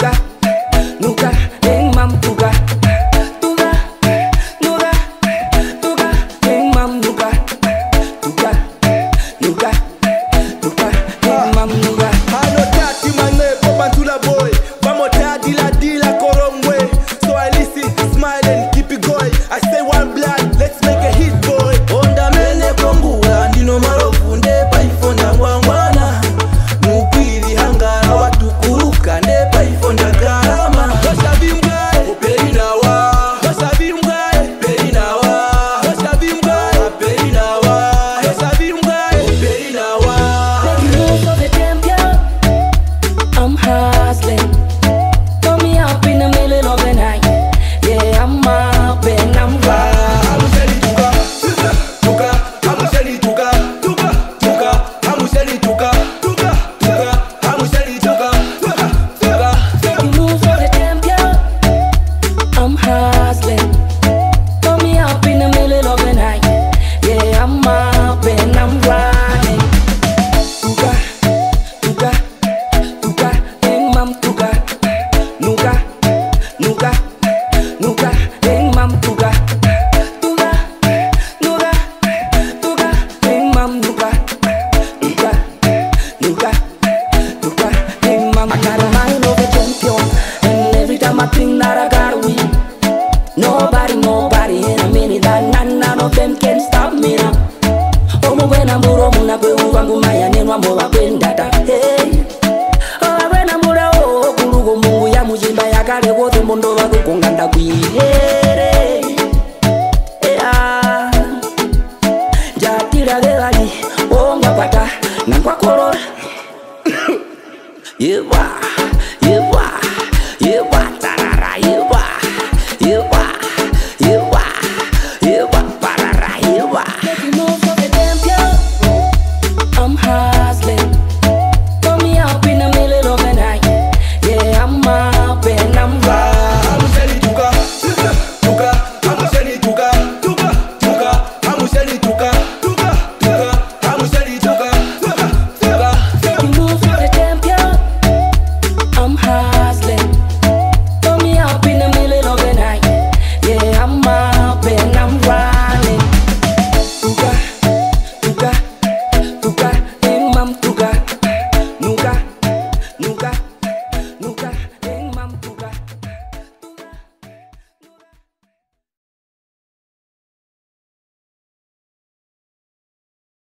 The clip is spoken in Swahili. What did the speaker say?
nuka, nuka, eng mam tuga, tuga, nuga, tuga, eng mam nuga, tuga, nuga, tuga, eng mam nuga. Anotati mane popantula boy, vamota dila koromwe. So I listen, smile and keep it going. I say one blood, let's make a hit boy. Onda mene kongula, ndino marofunde paifonda ngwangwana. Nupiri hangara watu kuruka, ne paifonda garama. Wasabi mgae, uperi nawa. Wasabi mgae, uperi nawa. Wasabi mgae, uperi nawa. Wasabi mgae, uperi nawa. Making moves of the champion, I'm hustling. Throw me up in the middle of the night. Yeah, I'm up and I'm right. Amuseli tuka, tuka, amuseli tuka, tuka, tuka, amuseli tuka, tuka, tuka, amuseli tuka, tuka, tuka. Making moves of the champion, I'm hustling. Throw me up in the middle of the night. Yeah, I'm up and I'm riding. Tuga, tuga, tuga, eng mam tuga, nuga, nuga, nuga, eng mam tuga, tuga, nuga, tuga, eng mam nuga, nuga, nuga, tuga, eng mam. I got a mind of a champion, and every time I think that I gotta win. Nobody in a minute that none of them can stop me now. Omo wena muro muna kwe uwangu maya nenwa mwa kwendata. Hey, wena mura o kulugo mungu ya mujimba ya kale wote mondo wako konganda kuihere. Jatira gelali onga pata na kwa korora. Yeah.